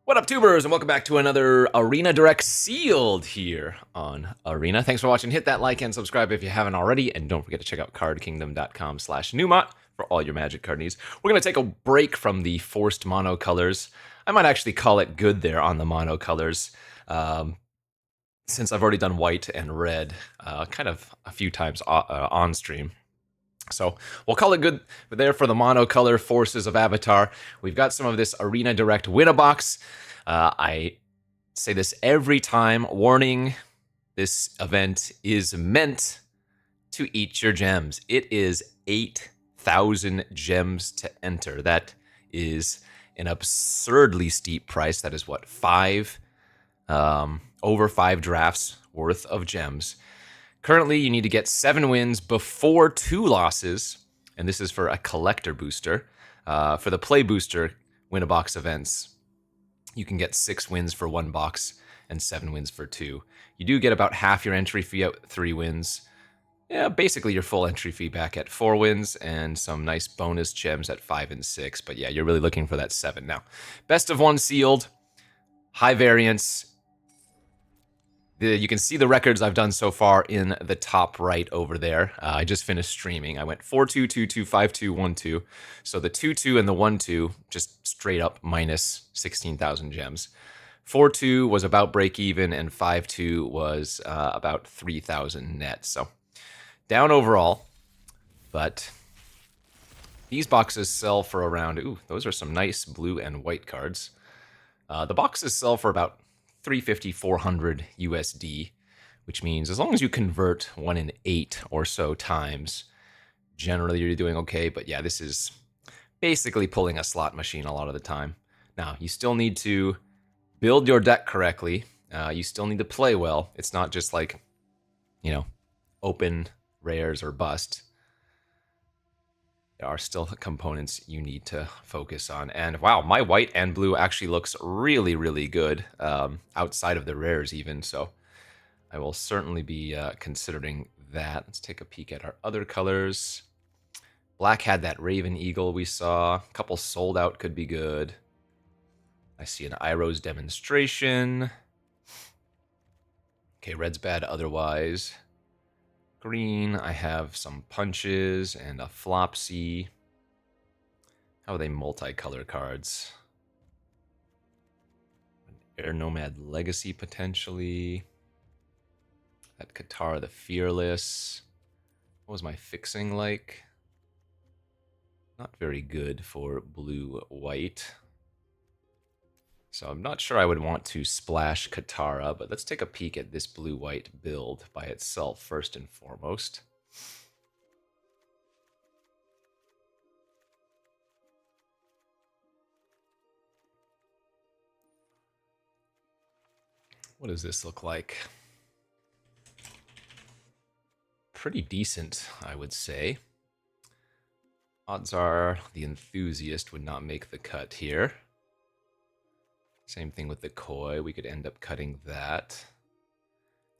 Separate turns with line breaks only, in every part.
What up, tubers, and welcome back to another Arena Direct Sealed here on Arena. Thanks for watching. Hit that like and subscribe if you haven't already, and don't forget to check out cardkingdom.com/Numot for all your Magic card needs. We're going to take a break from the forced mono colors. I might actually call it good there on the mono colors, since I've already done white and red kind of a few times on stream. So we'll call it good there for the monocolor forces of Avatar. We've got some of this Arena Direct Win-A-Box. I say this every time. Warning, this event is meant to eat your gems. It is 8,000 gems to enter. That is an absurdly steep price. That is what, over 5 drafts worth of gems. Currently, you need to get 7 wins before 2 losses, and this is for a collector booster. For the play booster win-a-box events, you can get 6 wins for 1 box and 7 wins for 2. You do get about half your entry fee at 3 wins. Yeah, basically your full entry fee back at 4 wins and some nice bonus gems at 5 and 6. But yeah, you're really looking for that 7 now. Best of 1 sealed, high variance. You can see the records I've done so far in the top right over there. I just finished streaming. I went 4-2, 2-2, 5-2, 1-2. So the 2-2 and the 1-2 just straight up minus 16,000 gems. 4-2 was about break even, and 5-2 was about 3,000 net. So down overall, but these boxes sell for around, ooh, those are some nice blue and white cards. The boxes sell for about 350, 400 USD, which means as long as you convert 1 in 8 or so times, generally you're doing okay. But yeah, this is basically pulling a slot machine a lot of the time. Now, you still need to build your deck correctly. You still need to play well. It's not just like, open rares or bust. There are still components you need to focus on. And wow, my white and blue actually looks really, really good outside of the rares even. So I will certainly be considering that. Let's take a peek at our other colors. Black had that Raven Eagle we saw. A couple sold out could be good. I see an Iroh's Demonstration. Okay, red's bad otherwise. Green, I have some punches and a Flopsy. How are they multicolor cards? An Air Nomad Legacy potentially. That Katara the Fearless. What was my fixing like? Not very good for blue-white. So I'm not sure I would want to splash Katara, but let's take a peek at this blue-white build by itself first and foremost. What does this look like? Pretty decent, I would say. Odds are the Enthusiast would not make the cut here. Same thing with the Koi. We could end up cutting that.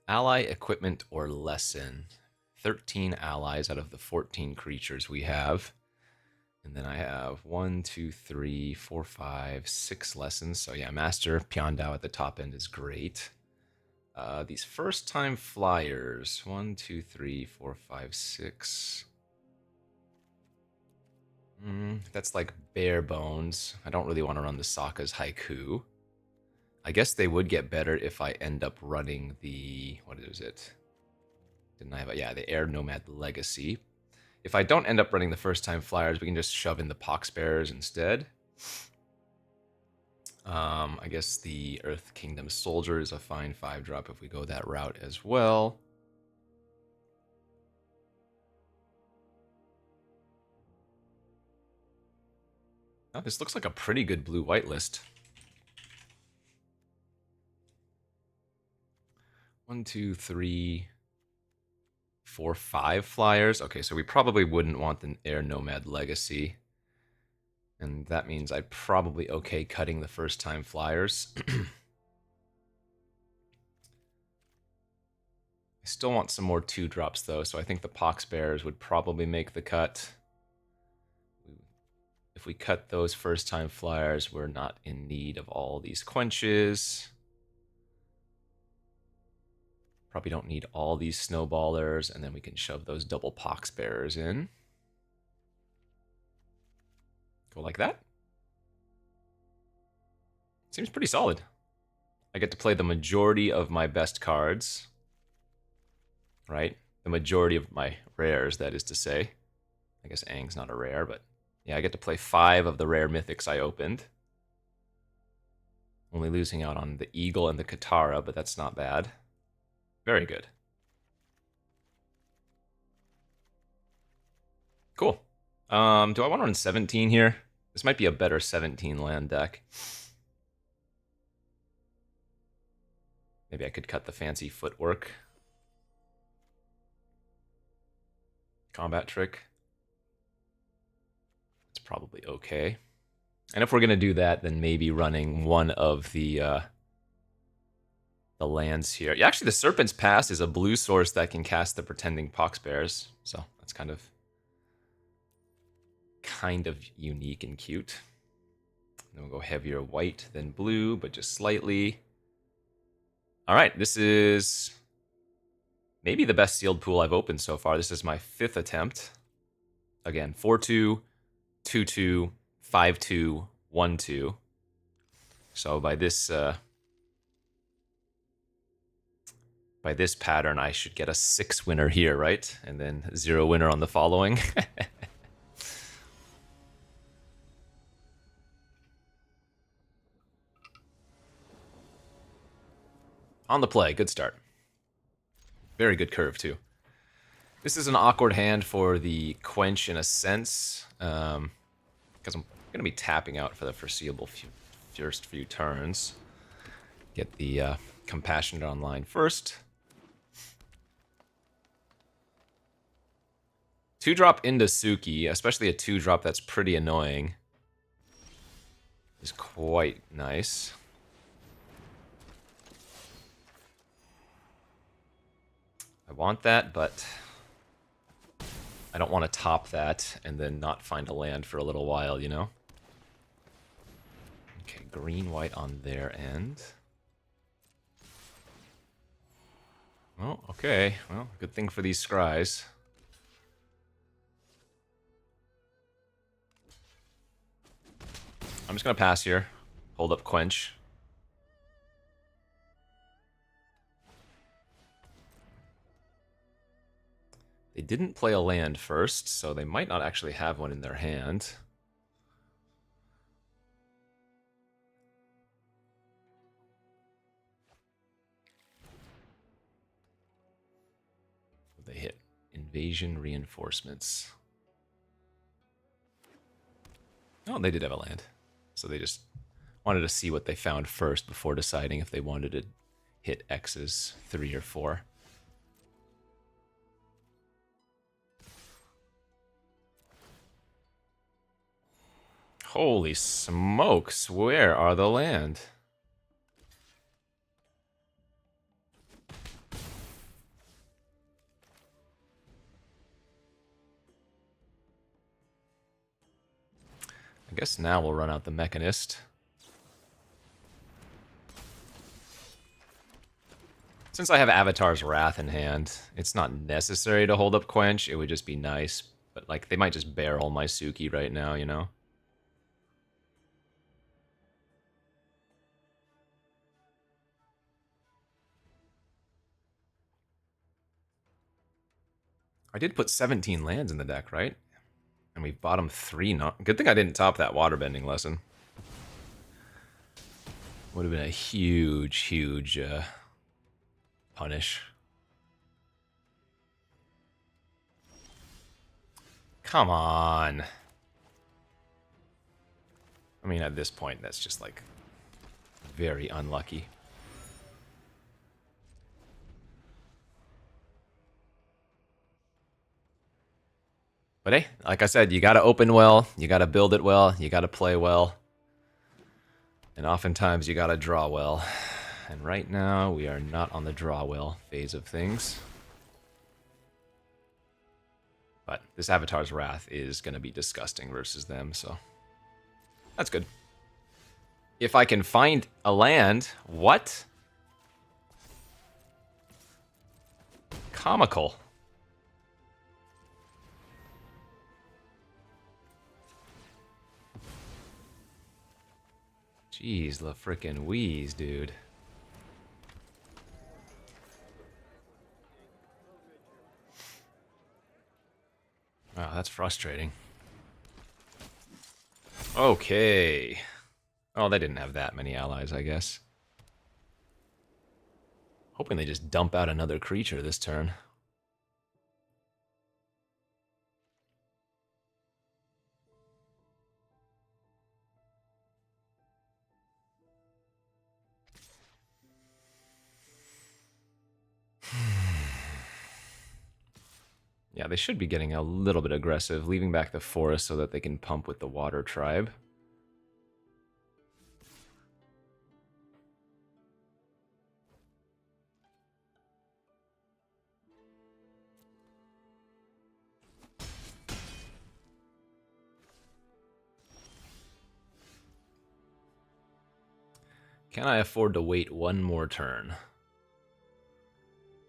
Ally, Equipment, or Lesson. 13 allies out of the 14 creatures we have. And then I have 1, 2, 3, 4, 5, 6 lessons. So yeah, Master Piandao at the top end is great. These first time flyers. 1, 2, 3, 4, 5, 6. That's like bare bones. I don't really want to run the Sokka's Haiku. I guess they would get better if I end up running the, what is it? Didn't I have, yeah, the Air Nomad Legacy. If I don't end up running the first time flyers, we can just shove in the Poxbearers instead. I guess the Earth Kingdom Soldier is a fine 5-drop if we go that route as well. Oh, this looks like a pretty good blue-white list. 1, 2, 3, 4, 5 flyers. Okay, so we probably wouldn't want the Air Nomad Legacy. And that means I'd probably okay cutting the first time flyers. I still want some more 2-drops though, so I think the Poxbearers would probably make the cut. if we cut those first-time flyers, we're not in need of all these quenches. Probably don't need all these snowballers, and then we can shove those double pox bearers in. Go like that. Seems pretty solid. I get to play the majority of my best cards. Right? The majority of my rares, that is to say. I guess Aang's not a rare, but yeah, I get to play 5 of the rare mythics I opened. Only losing out on the Eagle and the Katara, but that's not bad. Very good. Cool. Do I want to run 17 here? This might be a better 17 land deck. Maybe I could cut the fancy footwork. Combat trick. It's probably okay. And if we're going to do that, then maybe running one of the lands here. Yeah, actually, the Serpent's Pass is a blue source that can cast the Pretending Poxbears. So that's kind of unique and cute. Then we'll go heavier white than blue, but just slightly. All right, this is maybe the best sealed pool I've opened so far. This is my 5th attempt. Again, 4-2, 2-2, 5-2, 1-2. So by this pattern, I should get a 6 winner here, right? And then 0 winner on the following. On the play, good start. Very good curve, too. This is an awkward hand for the quench in a sense, because I'm going to be tapping out for the foreseeable first few turns. Get the Compassionate online first. 2-drop into Suki, especially a 2-drop that's pretty annoying, is quite nice. I want that, but I don't want to top that and then not find a land for a little while, you know? Okay, green-white on their end. Oh, okay. Well, good thing for these scries. I'm just going to pass here. Hold up quench. They didn't play a land first, so they might not actually have one in their hand. They hit invasion reinforcements. Oh, they did have a land. So they just wanted to see what they found first before deciding if they wanted to hit X's 3 or 4. Holy smokes, where are the land? I guess now we'll run out the Mechanist. Since I have Avatar's Wrath in hand, it's not necessary to hold up Quench. It would just be nice. But, like, they might just barrel my Suki right now, you know? I did put 17 lands in the deck, right? And we bottom 3. Good thing I didn't top that waterbending lesson. Would have been a huge, huge punish. Come on. I mean, at this point, that's just, like, very unlucky. But hey, like I said, you gotta open well, you gotta build it well, you gotta play well. And oftentimes you gotta draw well. And right now, we are not on the draw well phase of things. But this Avatar's Wrath is gonna be disgusting versus them, so That's good. If I can find a land... What? Comical. Jeez, la frickin' wheeze, dude. Wow, that's frustrating. Okay. Oh, they didn't have that many allies, I guess. Hoping they just dump out another creature this turn. Yeah, they should be getting a little bit aggressive, leaving back the forest so that they can pump with the water tribe. Can I afford to wait one more turn?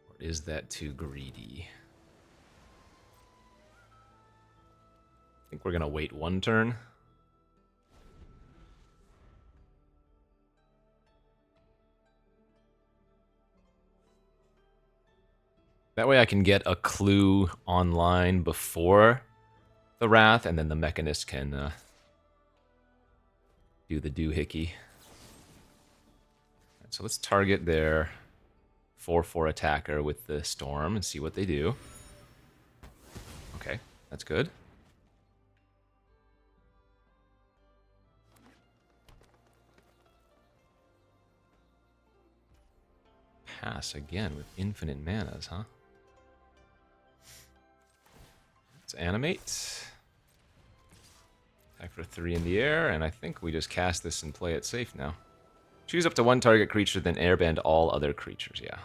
Or is that too greedy? I think we're going to wait one turn. That way I can get a clue online before the Wrath, and then the Mechanist can do the doohickey. So let's target their 4/4 attacker with the Storm and see what they do. Okay, that's good. Pass again with infinite manas, huh? Let's animate. Attack for 3 in the air, and I think we just cast this and play it safe now. Choose up to one target creature, then airbend all other creatures, yeah.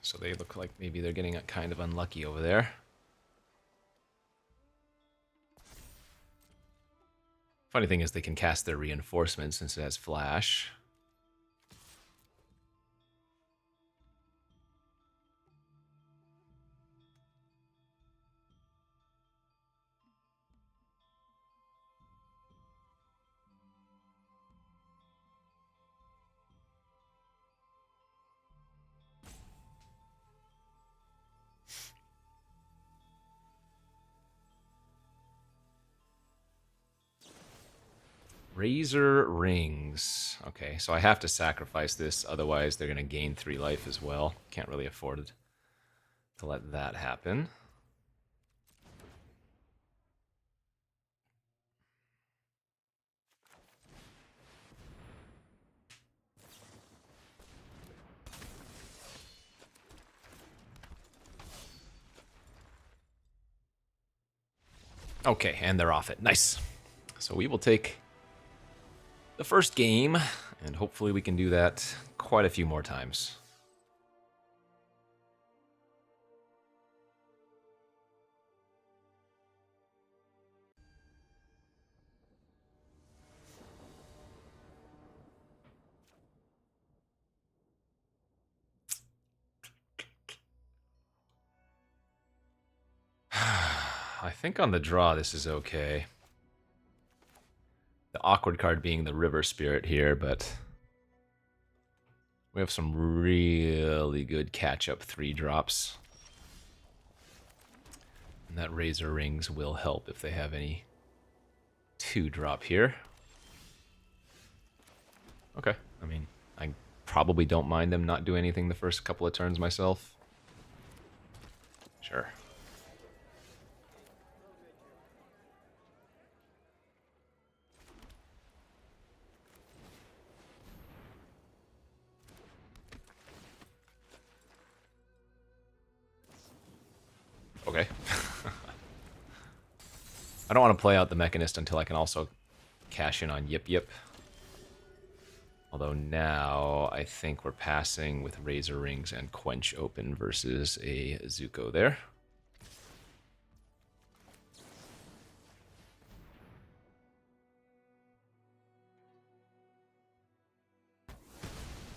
So they look like maybe they're getting kind of unlucky over there. Funny thing is they can cast their reinforcement since it has flash. Razor Rings. Okay, so I have to sacrifice this, otherwise they're going to gain 3 life as well. Can't really afford it to let that happen. Okay, and they're off it. Nice. So we will take the first game, and hopefully we can do that quite a few more times. I think on the draw this is okay. The awkward card being the River Spirit here, but we have some really good catch-up 3-drops. And that Razor Rings will help if they have any 2-drop here. Okay, I mean, I probably don't mind them not doing anything the first couple of turns myself. Sure. I don't want to play out the Mechanist until I can also cash in on Yip Yip. Although now I think we're passing with Razor Rings and Quench open versus a Zuko there.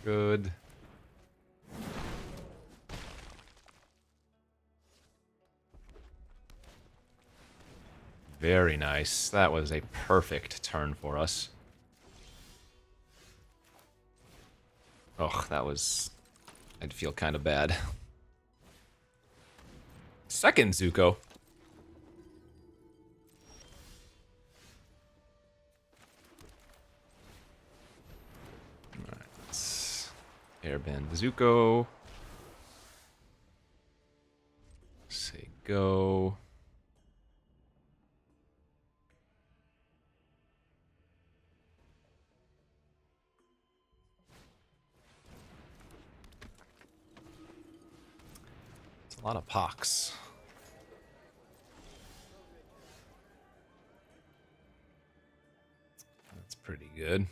Good. Very nice. That was a perfect turn for us. Ugh, that was... I'd feel kind of bad. Second Zuko. Alright, let's airbend Zuko. Say go. It's a lot of pox. That's pretty good.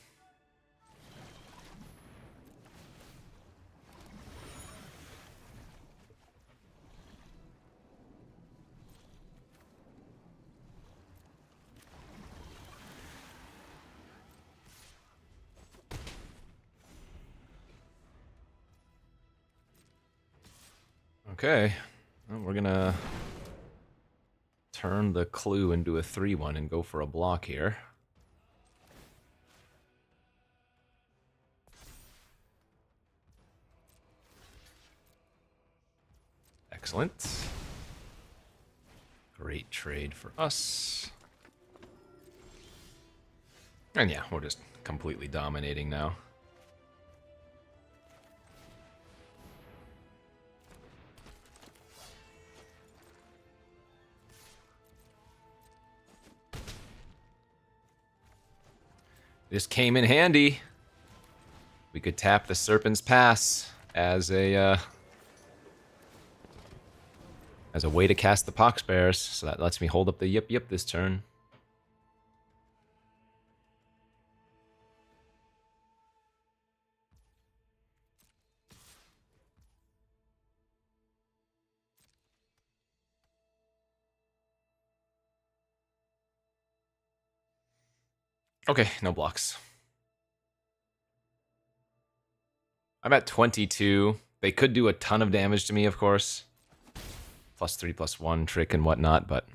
Okay, well, we're gonna turn the clue into a 3-1 and go for a block here. Excellent. Great trade for us. And yeah, we're just completely dominating now. This came in handy. We could tap the Serpent's Pass as a way to cast the Pox Bears, so that lets me hold up the Yip Yip this turn. Okay, no blocks. I'm at 22. They could do a ton of damage to me, of course. +3/+1 trick and whatnot, but...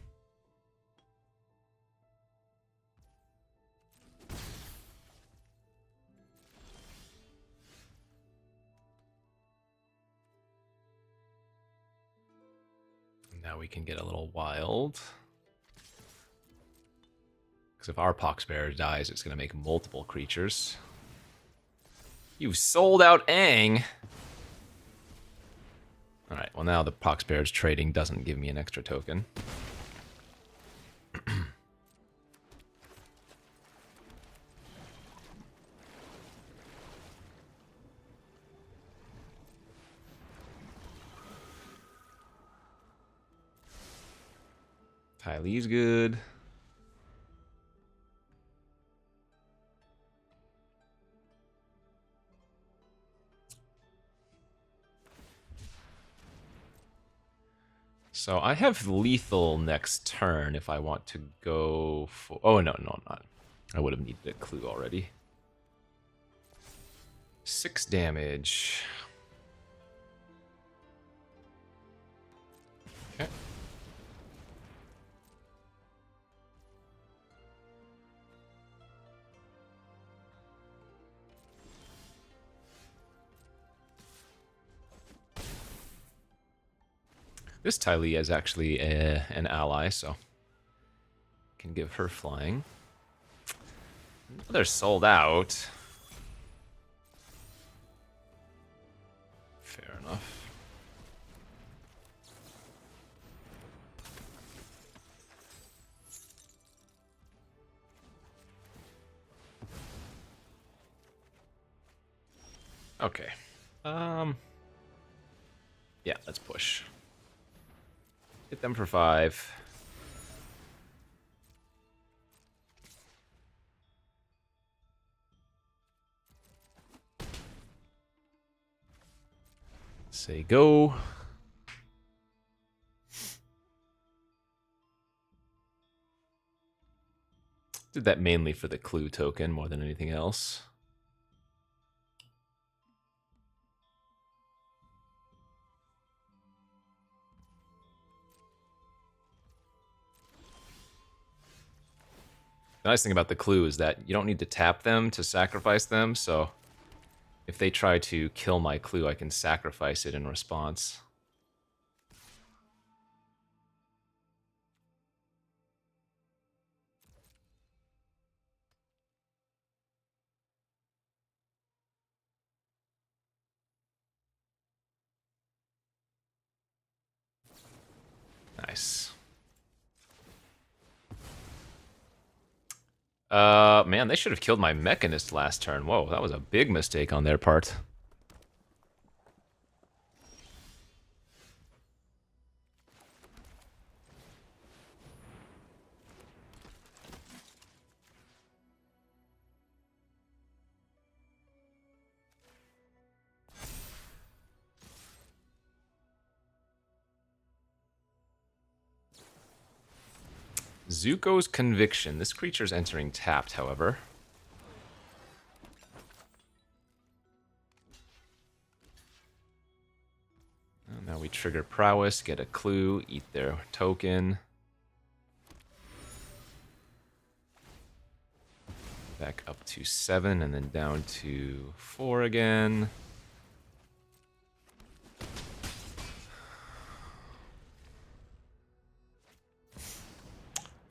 Now we can get a little wild. Because if our Pox Bear dies, it's going to make multiple creatures. You've sold out Aang! Alright, well now the Pox Bear's trading doesn't give me an extra token. Ty Lee's good. So I have lethal next turn if I want to go for... Oh, no, I'm not. I would have needed a clue already. 6 damage. Okay. This Ty Lee is actually an ally, so can give her flying. They're sold out. Fair enough. Okay. Yeah, let's push. Hit them for 5. Say go. Did that mainly for the clue token more than anything else. The nice thing about the clue is that you don't need to tap them to sacrifice them, so if they try to kill my clue, I can sacrifice it in response. Nice. Man, they should have killed my Mechanist last turn. Whoa, that was a big mistake on their part. Zuko's Conviction. This creature's entering tapped, however. And now we trigger Prowess, get a clue, eat their token. Back up to 7 and then down to 4 again.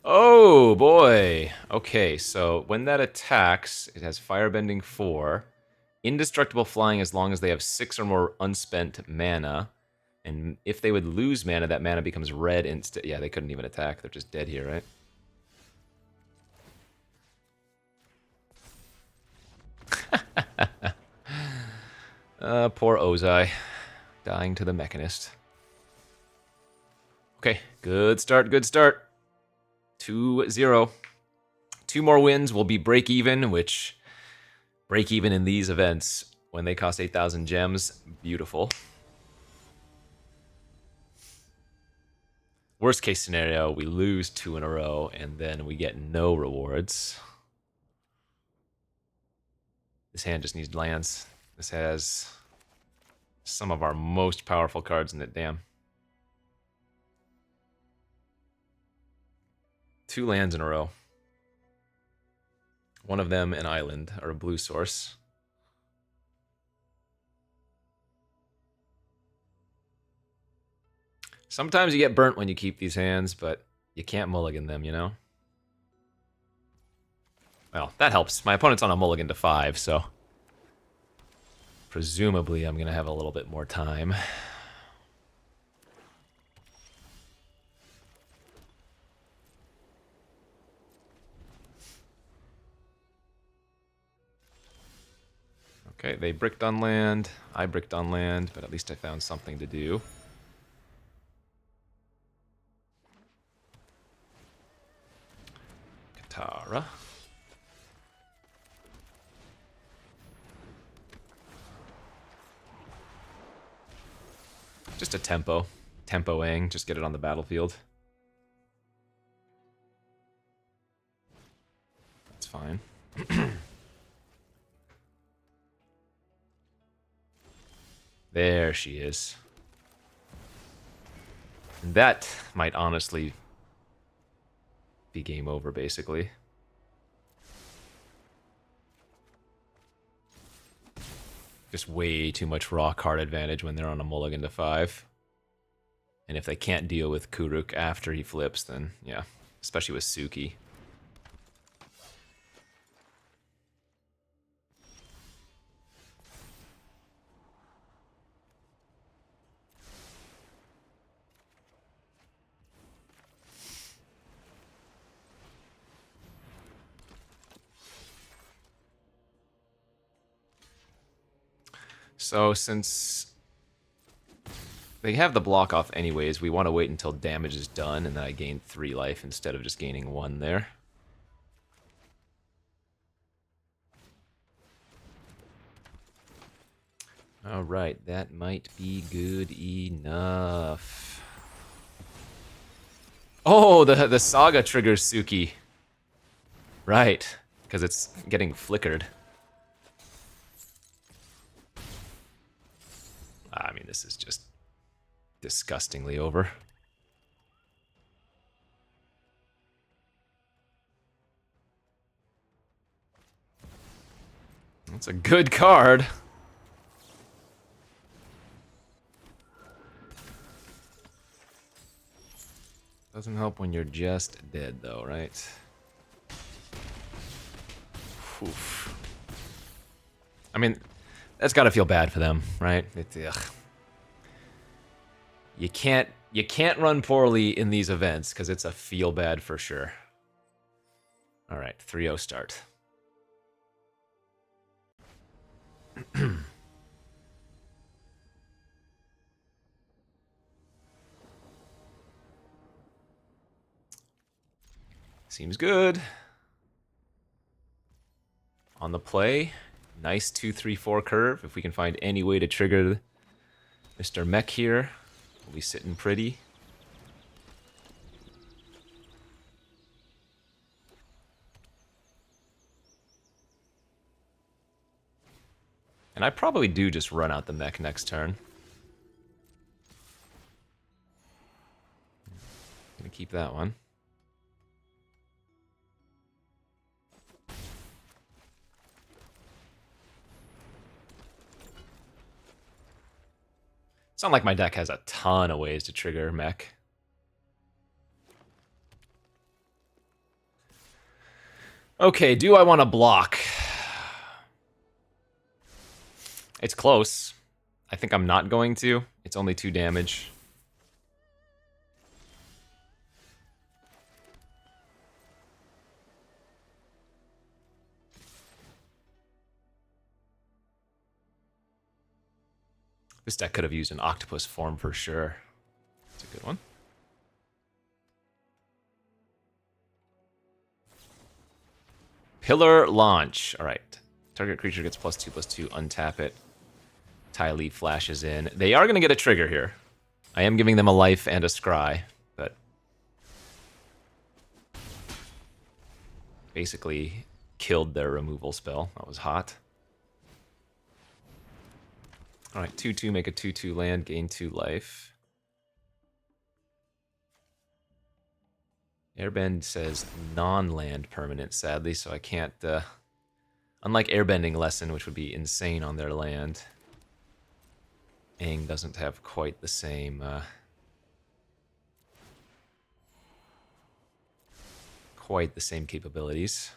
Oh boy. Okay, so when that attacks, it has Firebending 4, Indestructible Flying as long as they have 6 or more unspent mana, and if they would lose mana, that mana becomes red instead. Yeah, they couldn't even attack. They're just dead here, right? Poor Ozai, dying to the Mechanist. Okay, good start, good start. 2-0. 2 more wins will be break even, which break even in these events when they cost 8,000 gems. Beautiful. Worst case scenario, we lose 2 in a row and then we get no rewards. This hand just needs lands. This has some of our most powerful cards in it, damn. 2 lands in a row. One of them an island, or a blue source. Sometimes you get burnt when you keep these hands, but you can't mulligan them, you know? Well, that helps. My opponent's on a mulligan to 5, so presumably I'm going to have a little bit more time. Okay, they bricked on land, I bricked on land, but at least I found something to do. Katara. Just a tempoing, just get it on the battlefield. That's fine. There she is. And that might honestly be game over, basically. Just way too much raw card advantage when they're on a mulligan to 5. And if they can't deal with Kuruk after he flips, then yeah, especially with Suki. So since they have the block off anyways, we want to wait until damage is done, and then I gain 3 life instead of just gaining 1 there. All right, that might be good enough. Oh, the Saga triggers Suki. Right, because it's getting flickered. I mean, this is just disgustingly over. That's a good card. Doesn't help when you're just dead, though, right? Oof. I mean, that's got to feel bad for them, right? You can't run poorly in these events because it's a feel bad for sure. All right, 3-0 start. Seems good. On the play, nice 2-3-4 curve. If we can find any way to trigger Mr. Mech here, we'll be sitting pretty. And I probably do just run out the mech next turn. Gonna keep that one. It's not like my deck has a ton of ways to trigger mech. Okay, do I want to block? It's close. I think I'm not going to. It's only 2 damage. This deck could have used an octopus form for sure. That's a good one. Pillar launch. All right. Target creature gets +2/+2. Untap it. Ty Lee flashes in. They are going to get a trigger here. I am giving them a life and a scry, but basically killed their removal spell. That was hot. All right, 2/2, make a 2/2 land, gain 2 life. Airbend says non-land permanent, sadly, so I can't... unlike Airbending Lesson, which would be insane on their land, Aang doesn't have quite the same... quite the same capabilities.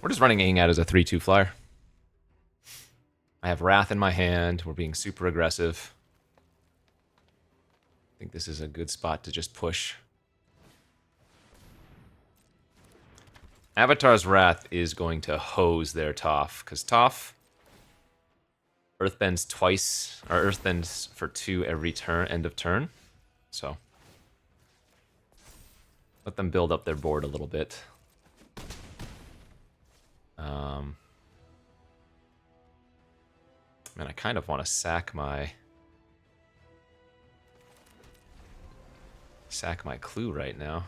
We're just running Aang out as a 3/2 flyer. I have Wrath in my hand. We're being super aggressive. I think this is a good spot to just push. Avatar's Wrath is going to hose their Toph, because Toph Earthbends twice, or Earthbends for 2 every turn, end of turn. So let them build up their board a little bit. Man, I kind of want to sack my clue right now.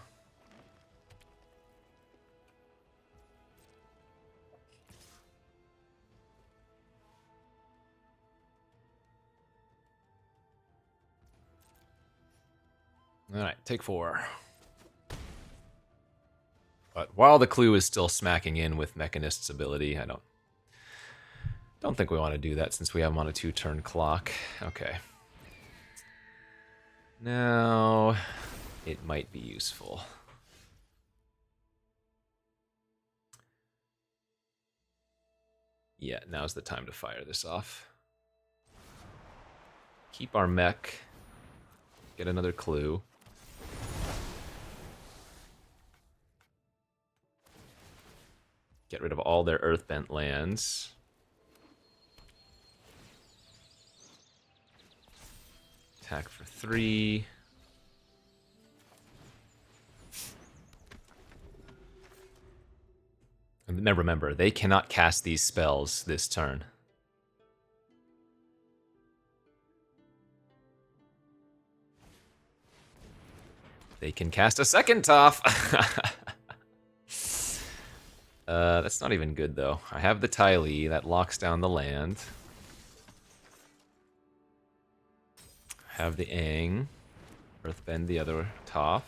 All right, take 4. But while the clue is still smacking in with Mechanist's ability, I don't think we want to do that since we have him on a 2-turn clock. Okay. Now, it might be useful. Yeah, now's the time to fire this off. Keep our mech. Get another clue. Get rid of all their Earthbent lands. Attack for 3. And remember, they cannot cast these spells this turn. They can cast a second Toph. That's not even good, though. I have the Tylee. That locks down the land. Have the Aang. Earthbend the other Toph.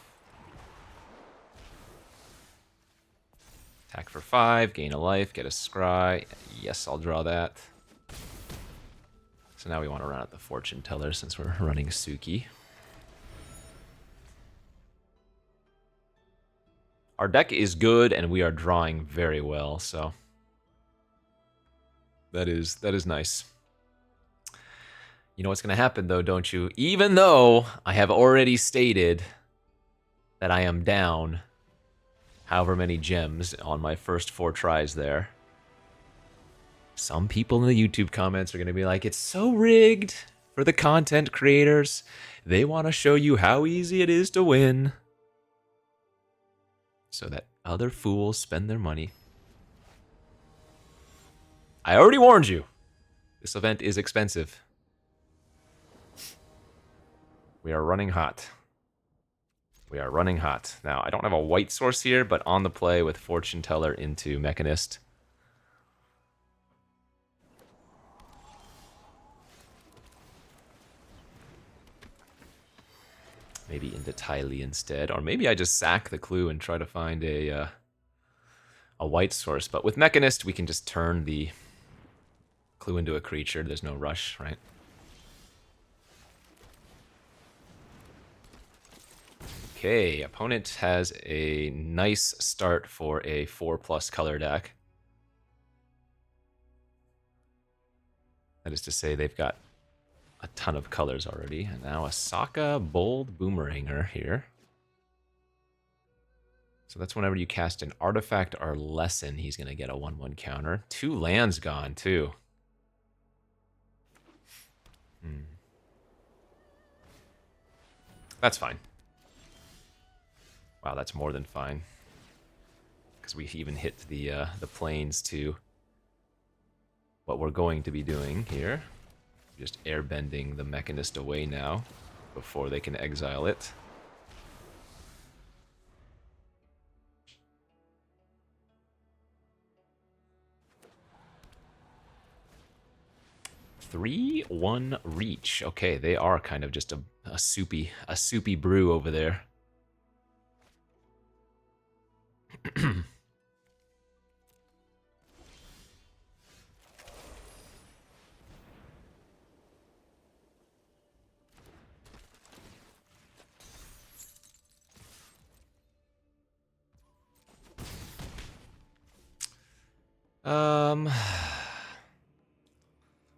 Attack for 5. Gain a life. Get a Scry. Yes, I'll draw that. So now we want to run out the Fortune Teller since we're running Suki. Our deck is good, and we are drawing very well, so that is nice. You know what's going to happen, though, don't you? Even though I have already stated that I am down however many gems on my first 4 tries there, some people in the YouTube comments are going to be like, it's so rigged for the content creators. They want to show you how easy it is to win, so that other fools spend their money. I already warned you. This event is expensive. We are running hot. We are running hot. Now, I don't have a white source here, but on the play with Fortune Teller into Mechanist. Maybe into Tylee instead. Or maybe I just sack the clue and try to find a white source. But with Mechanist, we can just turn the clue into a creature. There's no rush, right? Okay, opponent has a nice start for a 4+ color deck. That is to say, they've got a ton of colors already. And now a Sokka Bold Boomeranger here. So that's whenever you cast an artifact or lesson, he's going to get a 1/1 counter. 2 lands gone, too. That's fine. Wow, that's more than fine. Because we even hit the planes to what we're going to be doing here. Just airbending the Mechanist away now before they can exile it. Three, 1 reach. Okay, they are kind of just a soupy brew over there.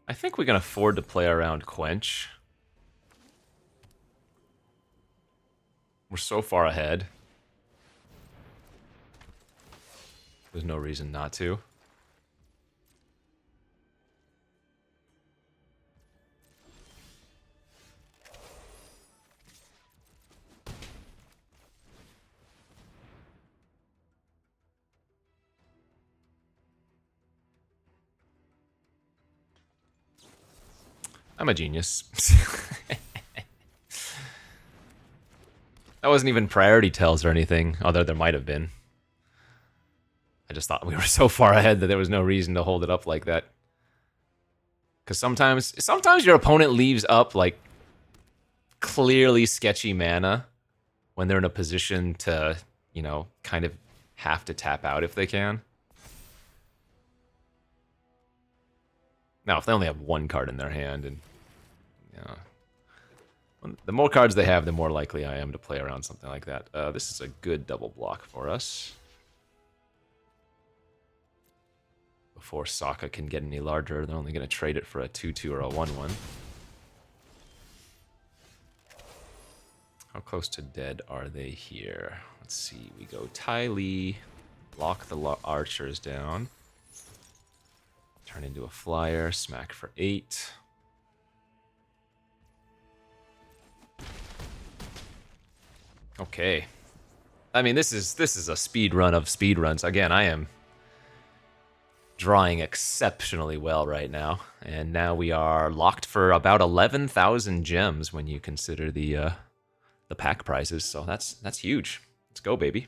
I think we can afford to play around Quench. We're so far ahead. There's no reason not to. I'm a genius. That wasn't even priority tells or anything, although there might have been. I just thought we were so far ahead that there was no reason to hold it up like that. Because sometimes your opponent leaves up like clearly sketchy mana when they're in a position to, you know, kind of have to tap out if they can. Now, if they only have 1 card in their hand, and you know, the more cards they have, the more likely I am to play around something like that. This is a good double block for us. Before Sokka can get any larger, they're only going to trade it for a 2/2 or a 1/1. How close to dead are they here? Let's see. We go Tylee, lock the archers down, turn into a flyer, smack for 8. Okay. I mean, this is a speed run of speed runs. Again, I am drawing exceptionally well right now, and now we are locked for about 11,000 gems when you consider the pack prizes. So that's huge. Let's go, baby.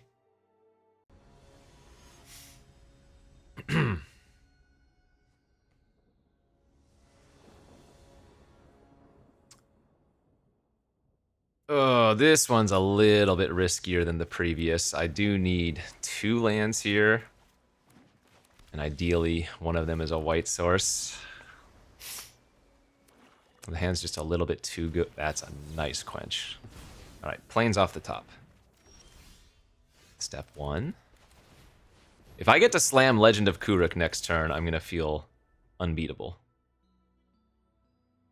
Oh, this one's a little bit riskier than the previous. I do need 2 lands here. And ideally, one of them is a white source. The hand's just a little bit too good. That's a nice quench. Alright, plains off the top. Step 1. If I get to slam Legend of Kuruk next turn, I'm going to feel unbeatable.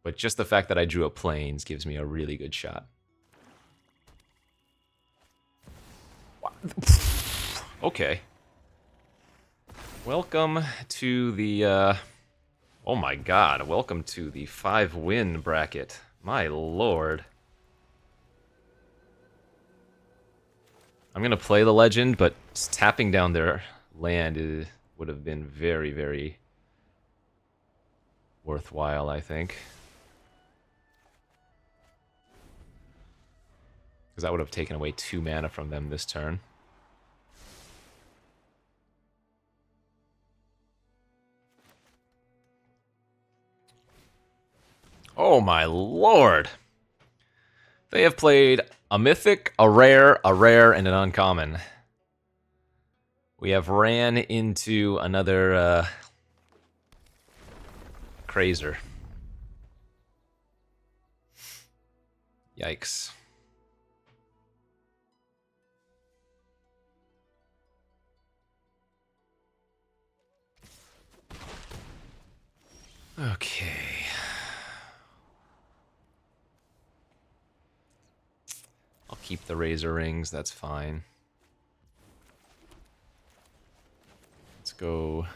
But just the fact that I drew a plains gives me a really good shot. Okay. Welcome to the, oh my god, welcome to the 5-win bracket. My lord. I'm gonna play the legend, but tapping down their land would have been very, very worthwhile, I think. Because that would have taken away 2 mana from them this turn. Oh my lord! They have played a mythic, a rare, and an uncommon. We have ran into another Crazer. Yikes. Okay. I'll keep the Razor Rings, that's fine. Let's go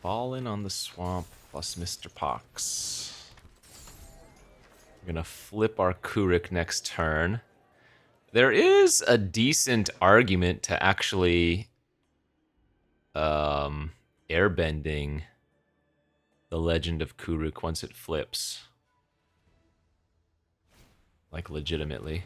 Fallen on the Swamp plus Mr. Pox. We're gonna flip our Kuruk next turn. There is a decent argument to actually airbending the Legend of Kuruk once it flips. Like, legitimately.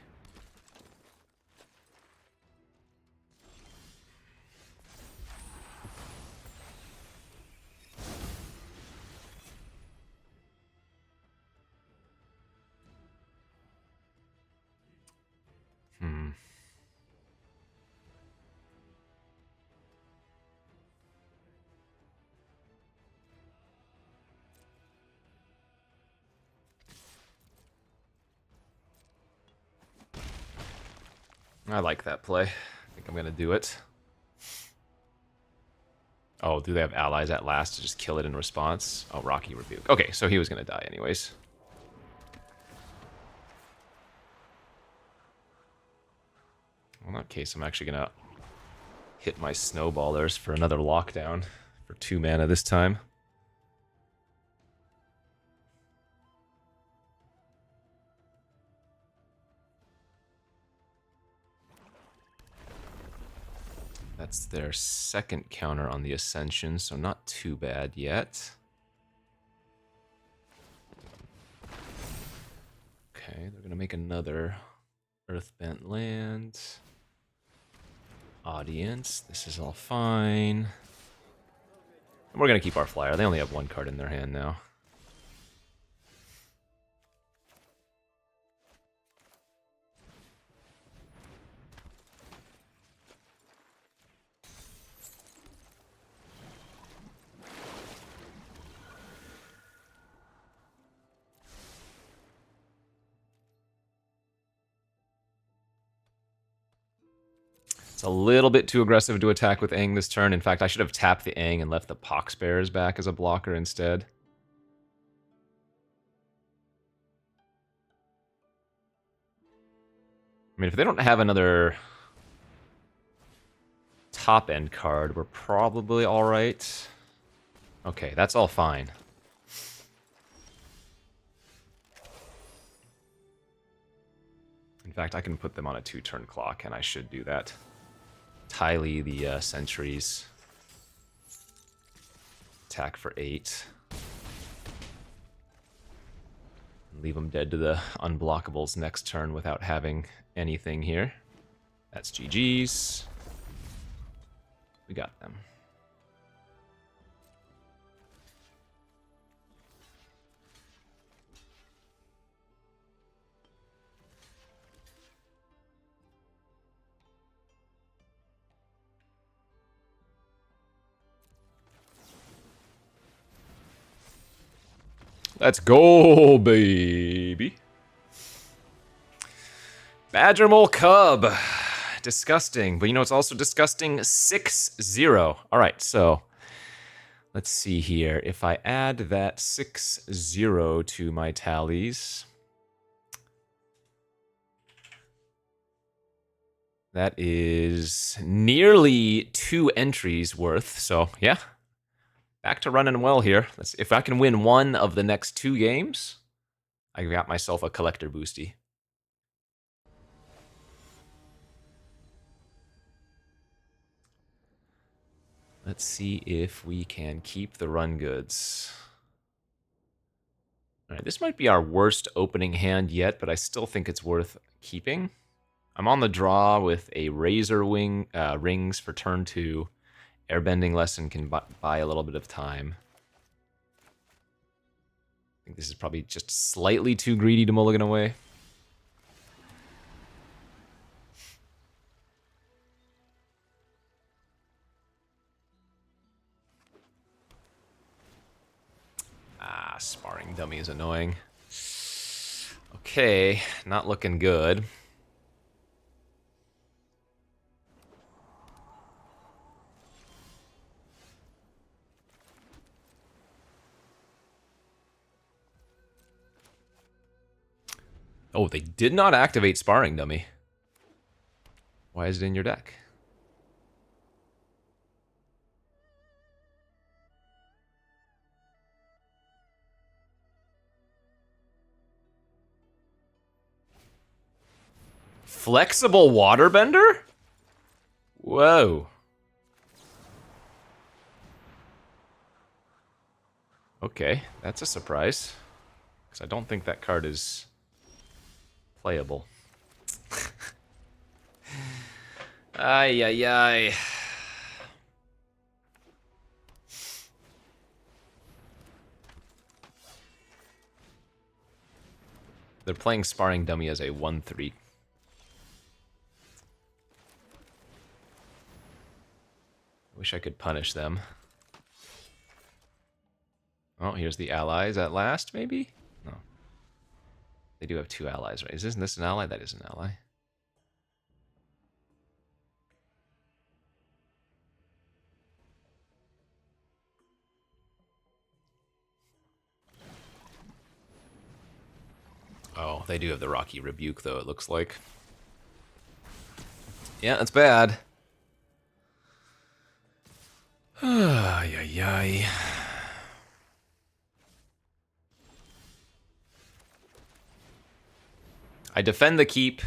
I like that play. I think I'm gonna do it. Oh, do they have allies at last to just kill it in response? Oh, Rocky Rebuke. Okay, so he was gonna die anyways. Well, in that case, I'm actually gonna hit my snowballers for another lockdown for 2 mana this time. That's their second counter on the Ascension, so not too bad yet. Okay, they're gonna make another Earthbent land. Audience, this is all fine. And we're gonna keep our flyer. They only have 1 card in their hand now. It's a little bit too aggressive to attack with Aang this turn. In fact, I should have tapped the Aang and left the Pox Bears back as a blocker instead. I mean, if they don't have another top-end card, we're probably alright. Okay, that's all fine. In fact, I can put them on a 2-turn clock, and I should do that. Tylee the sentries. Attack for 8. Leave them dead to the unblockables next turn without having anything here. That's GG's. We got them. Let's go, baby. Badger Mole Cub. Disgusting. But you know it's also disgusting? 6-0. Alright, so let's see here. If I add that 6-0 to my tallies, that is nearly 2 entries worth. So, yeah. Back to running well here. If I can win one of the next 2 games, I got myself a collector boosty. Let's see if we can keep the run goods. All right, this might be our worst opening hand yet, but I still think it's worth keeping. I'm on the draw with a Razor Wing Rings for turn 2. Airbending Lesson can buy a little bit of time. I think this is probably just slightly too greedy to mulligan away. Ah, Sparring Dummy is annoying. Okay, not looking good. Oh, they did not activate Sparring Dummy. Why is it in your deck? Flexible Waterbender? Whoa. Okay, that's a surprise. Because I don't think that card is playable. Ay, ay, ay. They're playing Sparring Dummy as a 1/3. Wish I could punish them. Oh, here's the allies at last, maybe? No. They do have 2 allies, right? Isn't this an ally? That is an ally. Oh, they do have the Rocky Rebuke, though, it looks like. Yeah, that's bad. Ay, ay, ay. I defend the keep.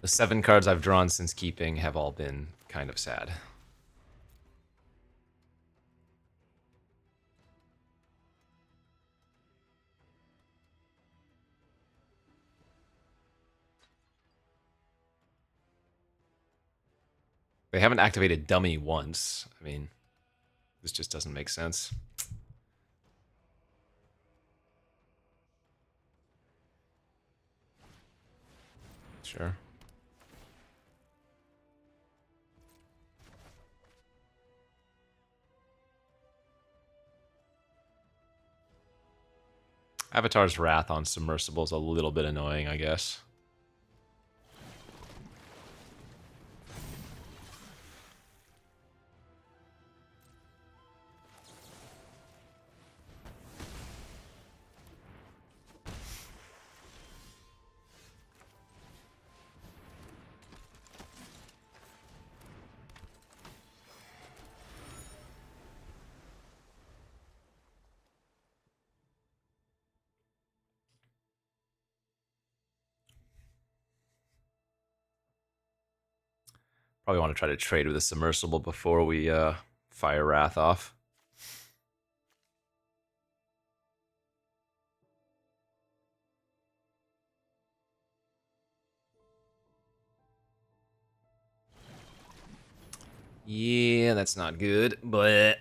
The 7 cards I've drawn since keeping have all been kind of sad. They haven't activated Dummy once. I mean, this just doesn't make sense. Sure. Avatar's Wrath on Submersible is a little bit annoying, I guess. Probably want to try to trade with a submersible before we fire Wrath off. Yeah, that's not good, but...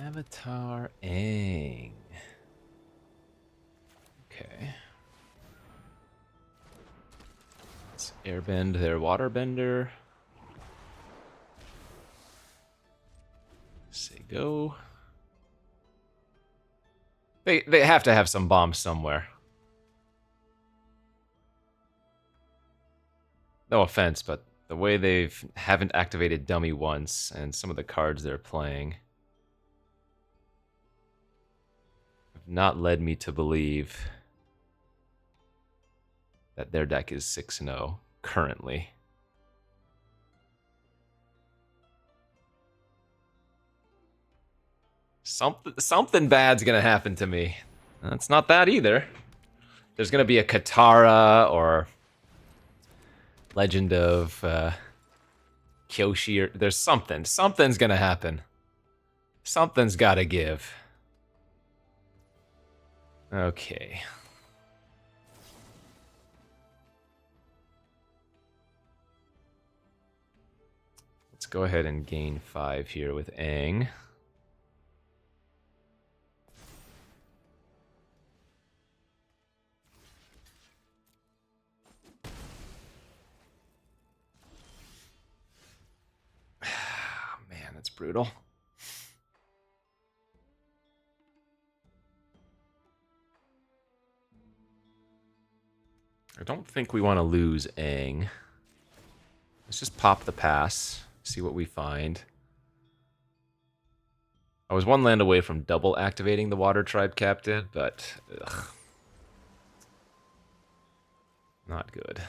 Avatar Aang. Okay. Let's airbend their waterbender. Say go. They have to have some bombs somewhere. No offense, but the way they haven't activated dummy once, and some of the cards they're playing, have not led me to believe that their deck is 6-0 currently. Something bad's gonna happen to me. It's not that either. There's gonna be a Katara or Legend of Kyoshi, or there's something. Something's gonna happen. Something's gotta give. Okay. Let's go ahead and gain 5 here with Aang. Man, that's brutal. I don't think we want to lose Aang. Let's just pop the pass, see what we find. I was 1 land away from double activating the Water Tribe Captain, but ugh, not good.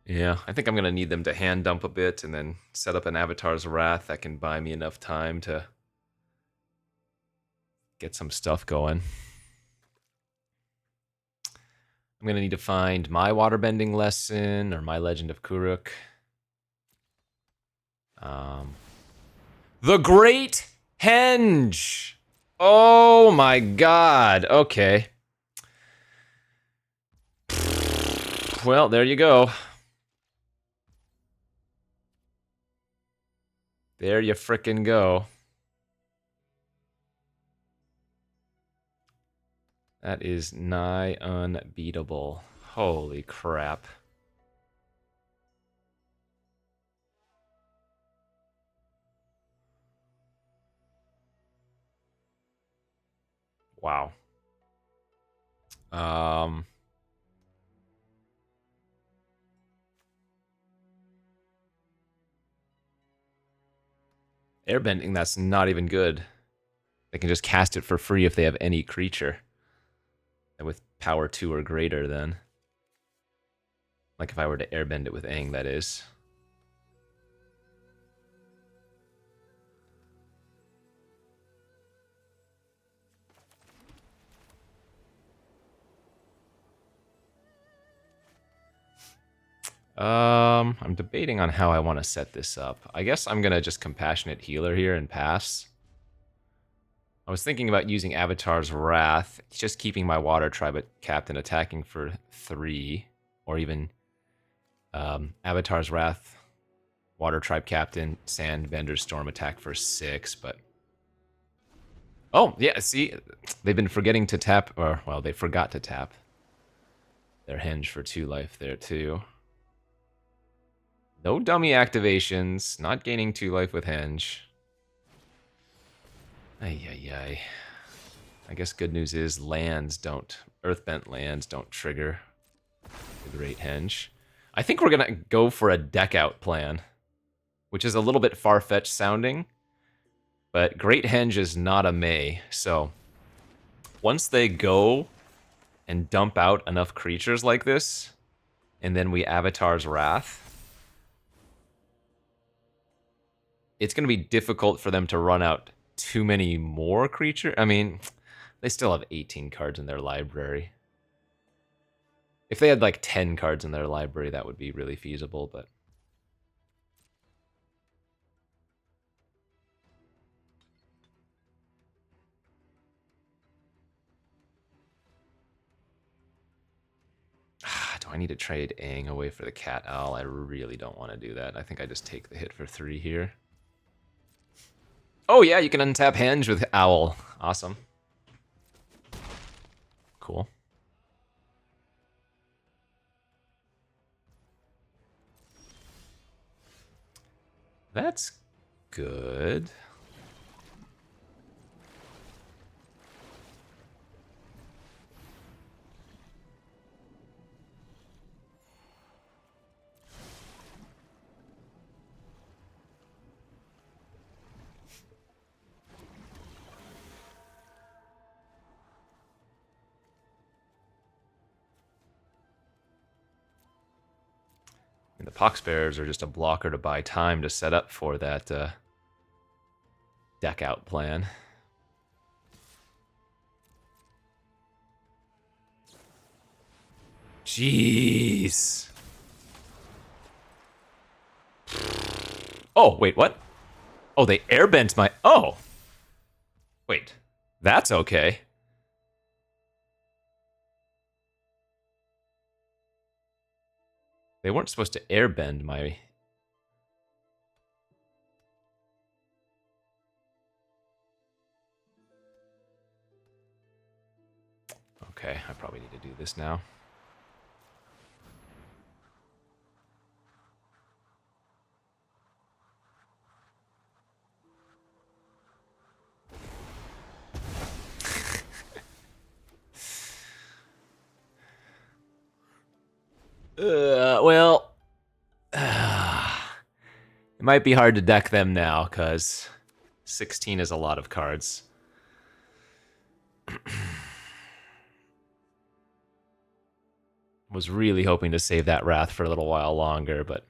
Yeah, I think I'm going to need them to hand dump a bit and then set up an Avatar's Wrath that can buy me enough time to get some stuff going. I'm going to need to find my waterbending lesson or my Legend of Kuruk. The Great Henge! Oh my god, okay. Well, there you go. There you frickin' go. That is nigh unbeatable. Holy crap. Wow. Airbending, that's not even good. They can just cast it for free if they have any creature. And with power 2 or greater, then. Like if I were to airbend it with Aang, that is. I'm debating on how I want to set this up. I guess I'm gonna just Compassionate Healer here and pass. I was thinking about using Avatar's Wrath, just keeping my Water Tribe Captain attacking for 3, or even Avatar's Wrath, Water Tribe Captain, Sandbender Storm attack for 6, but... Oh, yeah, see, they've been forgetting to tap, or, well, they forgot to tap their Henge for 2 life there, too. No dummy activations, not gaining 2 life with Henge. Ay, ay, ay. I guess good news is Earthbent lands don't trigger the Great Henge. I think we're gonna go for a deck out plan, which is a little bit far-fetched sounding, but Great Henge is not a May, so once they go and dump out enough creatures like this, and then we Avatar's Wrath, it's going to be difficult for them to run out too many more creatures. I mean, they still have 18 cards in their library. If they had like 10 cards in their library, that would be really feasible, but... Do I need to trade Aang away for the Cat Owl? I really don't want to do that. I think I just take the hit for 3 here. Oh yeah, you can untap Henge with Owl. Awesome. Cool. That's good. And the Poxbearers are just a blocker to buy time to set up for that deck out plan. Jeez. Oh, wait, what? Oh, they airbent my... Oh. Wait, that's okay. They weren't supposed to airbend my... Okay, I probably need to do this now. Well... it might be hard to deck them now, because 16 is a lot of cards. Was really hoping to save that Wrath for a little while longer, but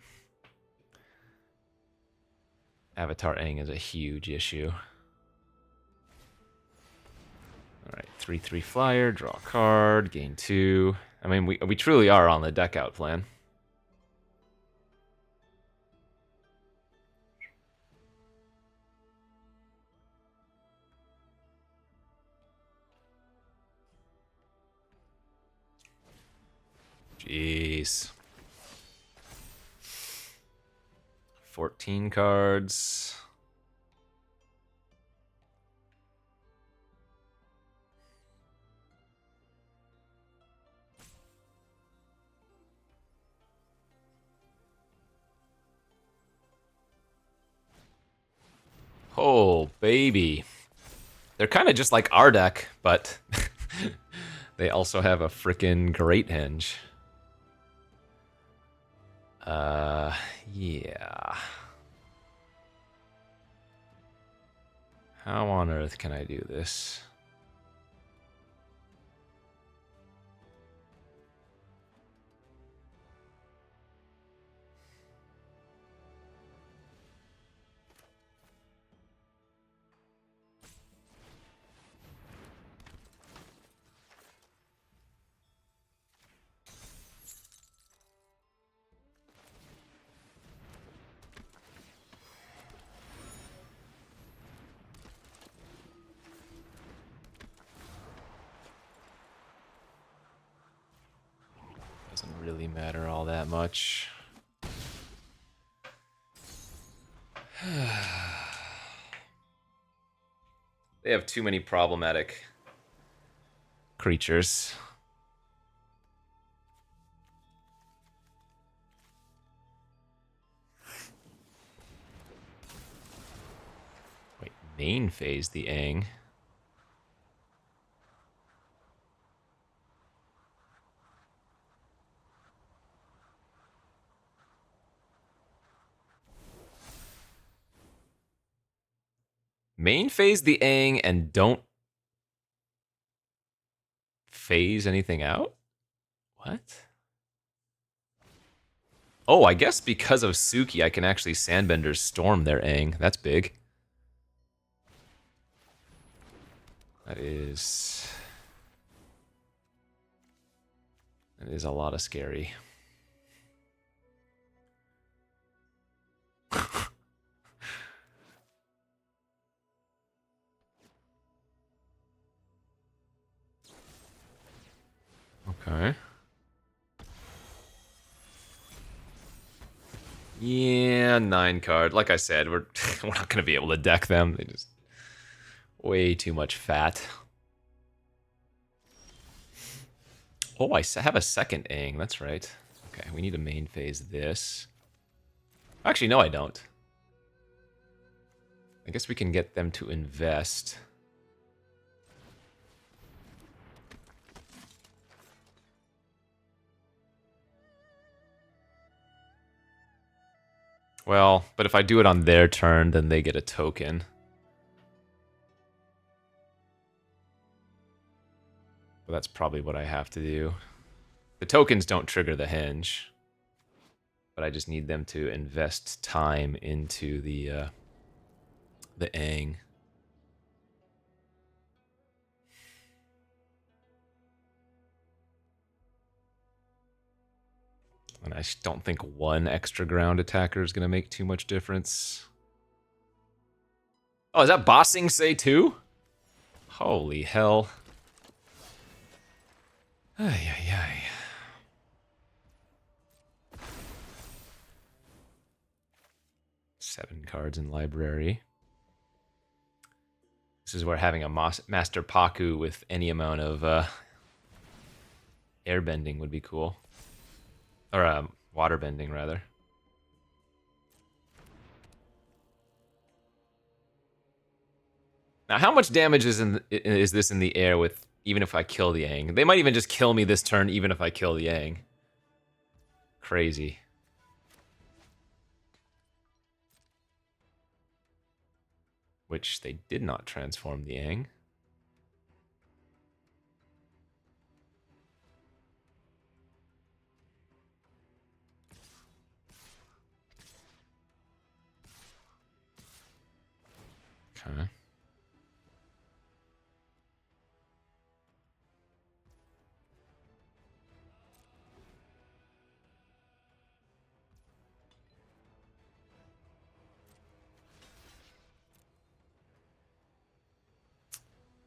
Avatar Aang is a huge issue. Alright, 3/3 flyer, draw a card, gain 2. I mean, we truly are on the deck out plan. Jeez. 14 cards. Oh, baby. They're kind of just like our deck, but they also have a frickin' Great Henge. Yeah. How on earth can I do this? Doesn't really matter all that much. They have too many problematic creatures. Wait, main phase the Aang. Main phase the Aang and don't phase anything out? What? Oh, I guess because of Suki, I can actually Sandbender's Storm their Aang. That's big. That is a lot of scary. Okay. Yeah, 9 card. Like I said, we're we're not gonna be able to deck them. They just way too much fat. Oh, I have a second Aang. That's right. Okay, we need to main phase this. Actually, no, I don't. I guess we can get them to invest. Well, but if I do it on their turn, then they get a token. Well, that's probably what I have to do. The tokens don't trigger the hinge, but I just need them to invest time into the Aang. And I don't think one extra ground attacker is going to make too much difference. Oh, is that Bossing Say too? Holy hell. Ay, ay, ay. Seven cards in library. This is where having a Master Paku with any amount of airbending would be cool. Or water bending, rather. Now, how much damage is this in the air with even if I kill the Aang? They might even just kill me this turn even if I kill the Aang. Crazy. Which they did not transform the Aang. Okay.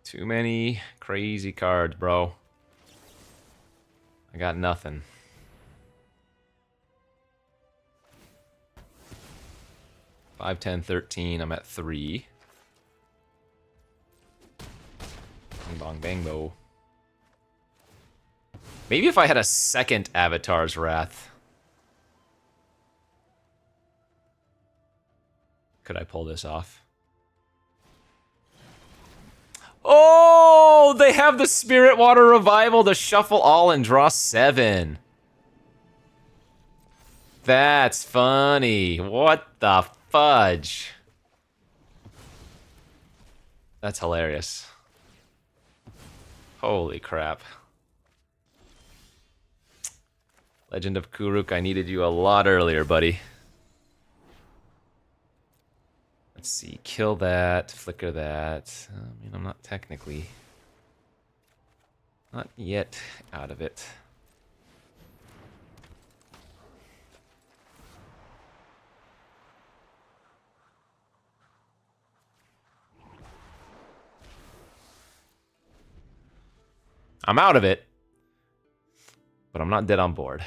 Too many crazy cards, bro. I got nothing. Five, 10, 13. I'm at 3. Bing bong bang bo. Maybe if I had a second Avatar's Wrath. Could I pull this off? Oh, they have the Spirit Water Revival to shuffle all and draw 7. That's funny. What the fudge? That's hilarious. Holy crap. Legend of Kuruk, I needed you a lot earlier, buddy. Let's see, kill that, flicker that. I mean, I'm not technically... Not yet out of it. I'm out of it, but I'm not dead on board.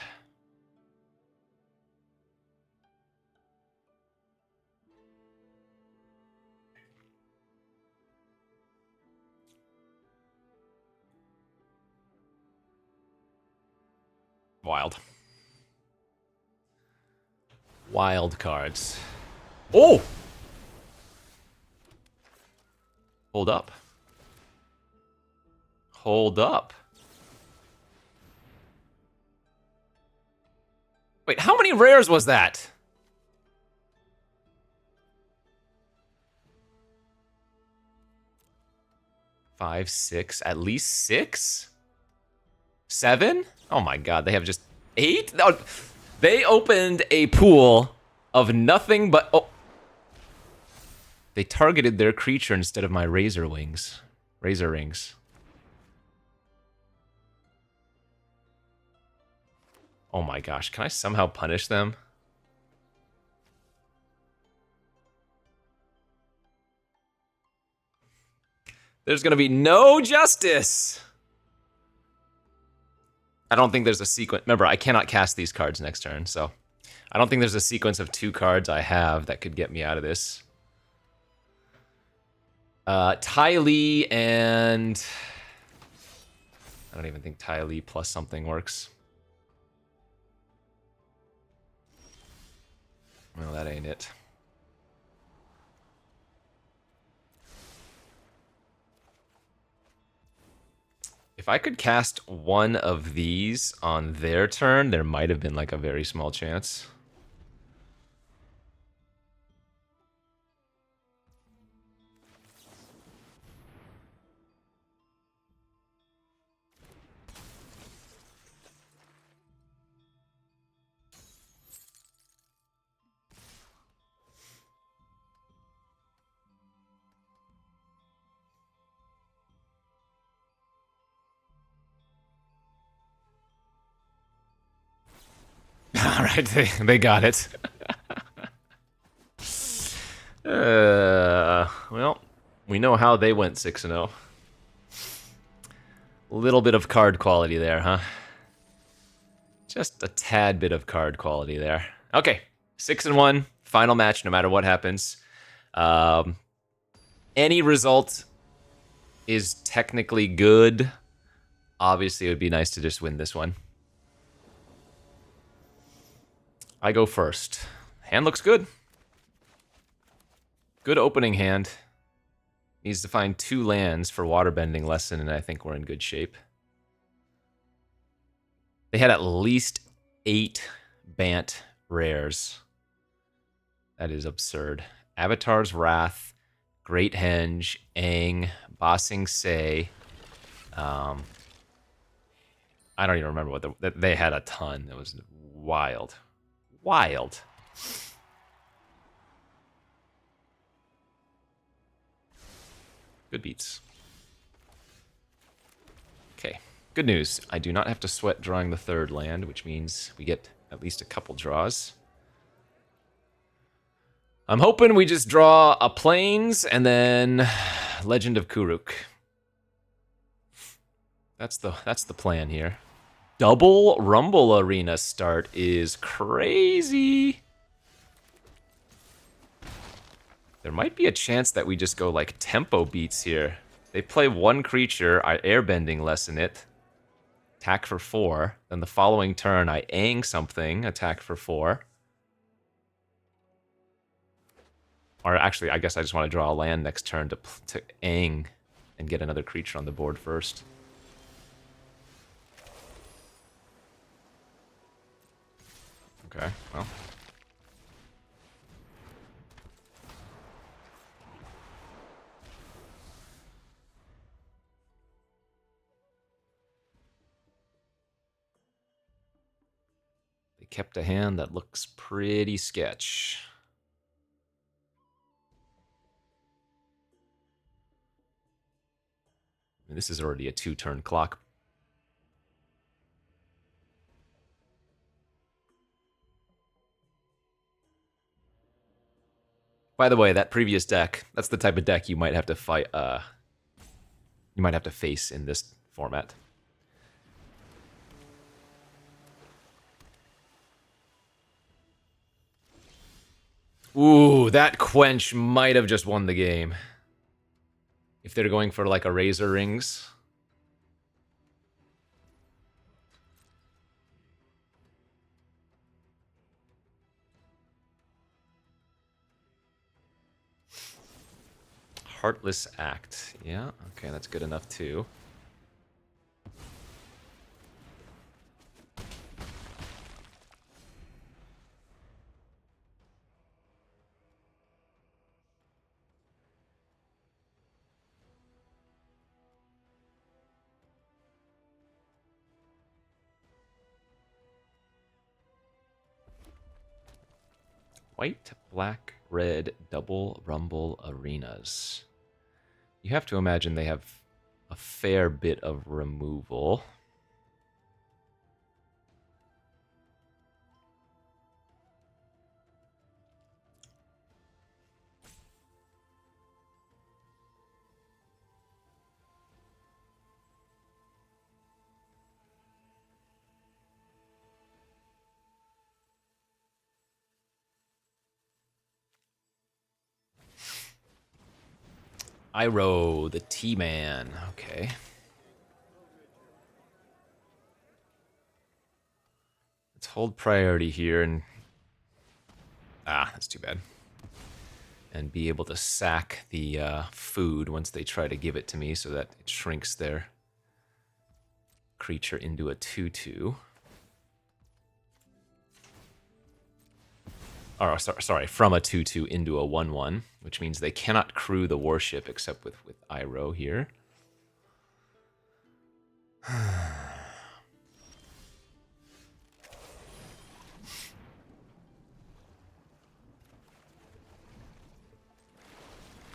Wild. Wild cards. Oh! Hold up. Hold up. Wait, how many rares was that? 5, 6, at least 6? 7? Oh my god, they have just 8? No, they opened a pool of nothing but... Oh. They targeted their creature instead of my razor rings. Oh my gosh, can I somehow punish them? There's gonna be no justice! I don't think there's a sequence. Remember, I cannot cast these cards next turn, so I don't think there's a sequence of 2 cards I have that could get me out of this. Ty Lee and... I don't even think Ty Lee plus something works. Well, that ain't it. If I could cast one of these on their turn, there might have been like a very small chance. All right, they got it. Well, we know how they went 6-0. Little bit of card quality there, huh? Just a tad bit of card quality there. Okay, 6-1, final match, no matter what happens. Any result is technically good. Obviously, it would be nice to just win this one. I go first. Hand looks good. Good opening hand. Needs to find 2 lands for waterbending lesson, and I think we're in good shape. They had at least 8 Bant rares. That is absurd. Avatar's Wrath, Great Henge, Aang, Bossing Say. I don't even remember what they had a ton. It was wild. Wild. Good beats. Okay. Good news. I do not have to sweat drawing the 3rd land, which means we get at least a couple draws. I'm hoping we just draw a Plains and then Legend of Kuruk. That's the plan here. Double Rumble Arena start is crazy. There might be a chance that we just go like tempo beats here. They play 1 creature, I airbending lessen it, attack for 4. Then the following turn, I Aang something, attack for 4. Or actually, I guess I just want to draw a land next turn to Aang and get another creature on the board first. Okay, well. They kept a hand that looks pretty sketch. I mean, this is already a 2-turn clock. By the way, that previous deck, that's the type of deck you might have to fight, you might have to face in this format. Ooh, that Quench might have just won the game. If they're going for like a Razor Rings. Heartless Act. Yeah, okay, that's good enough too. White, black, red, double rumble arenas. You have to imagine they have a fair bit of removal. Iroh, the T-Man. Okay. Let's hold priority here and... Ah, that's too bad. And be able to sack the food once they try to give it to me so that it shrinks their creature into a 2/2. Or, sorry, from a 2/2 into a 1/1, which means they cannot crew the warship except with Iroh here.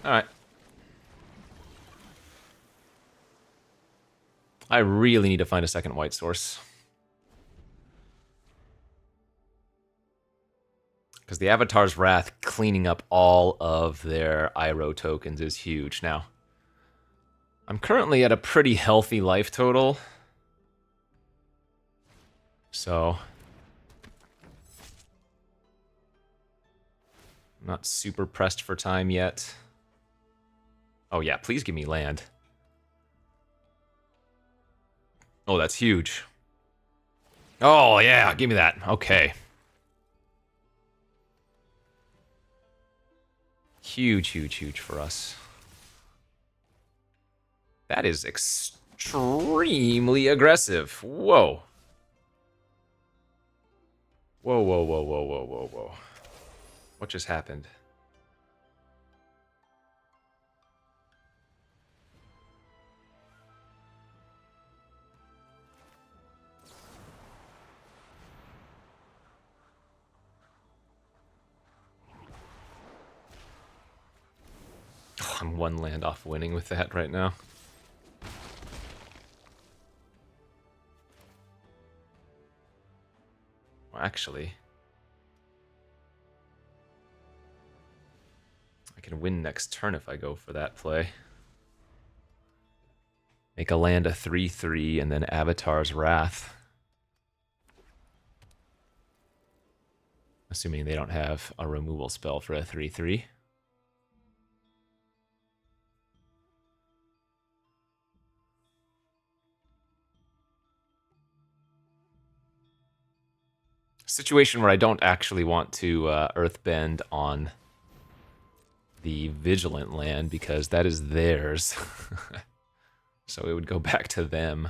Alright. I really need to find a second white source. Because the Avatar's Wrath cleaning up all of their Iroh tokens is huge. Now, I'm currently at a pretty healthy life total. So, I'm not super pressed for time yet. Oh yeah, please give me land. Oh, that's huge. Oh yeah, give me that. Okay. Huge, huge, huge for us. That is extremely aggressive. Whoa. Whoa, whoa, whoa, whoa, whoa, whoa, whoa. What just happened? Oh, I'm one land off winning with that right now. Well, actually, I can win next turn if I go for that play. Make a land a 3/3 and then Avatar's Wrath. Assuming they don't have a removal spell for a 3/3. Situation where I don't actually want to Earthbend on the Vigilant land because that is theirs. So it would go back to them.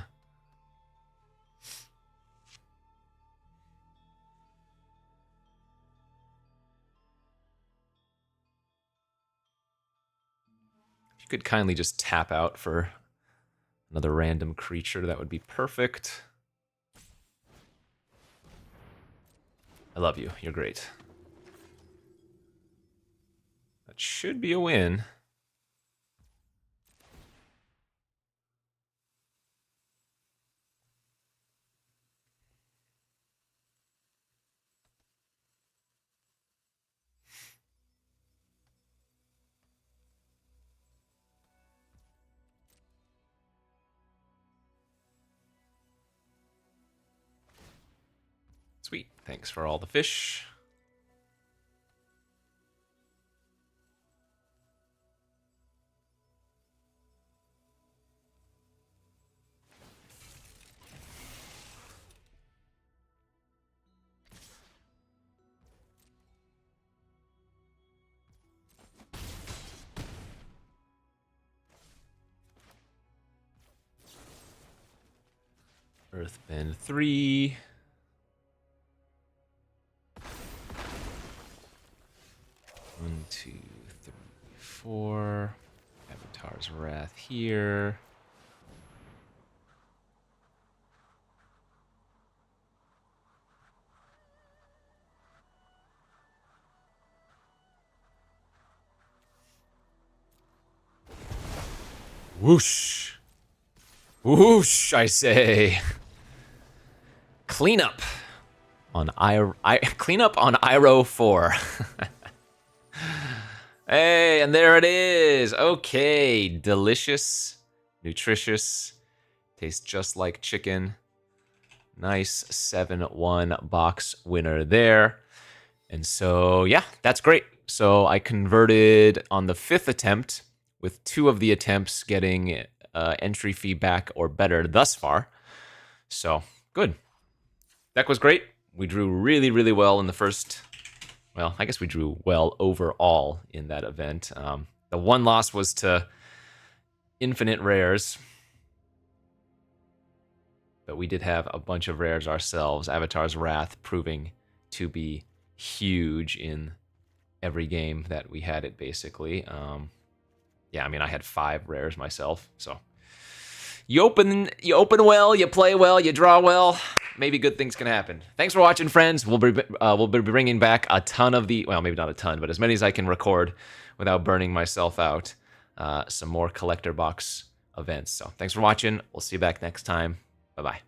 If you could kindly just tap out for another random creature, that would be perfect. I love you. You're great. That should be a win. Sweet. Thanks for all the fish. Earthbend 3. One, two, three, 4. Avatar's Wrath here. Whoosh. Whoosh, I say. Cleanup on cleanup on Iro 4. Hey, and there it is. Okay, delicious, nutritious, tastes just like chicken. Nice 7-1 box winner there. And so, yeah, that's great. So I converted on the 5th attempt, with 2 of the attempts getting entry feedback or better thus far. So, good. Deck was great. We drew really, really well in the first. Well, I guess we drew well overall in that event. The one loss was to infinite rares. But we did have a bunch of rares ourselves. Avatar's Wrath proving to be huge in every game that we had it, basically. Yeah, I mean, I had 5 rares myself, so you open well, you play well, you draw well. Maybe good things can happen. Thanks for watching, friends. We'll be bringing back a ton of the, well, maybe not a ton, but as many as I can record without burning myself out. Some more collector box events. So thanks for watching. We'll see you back next time. Bye-bye.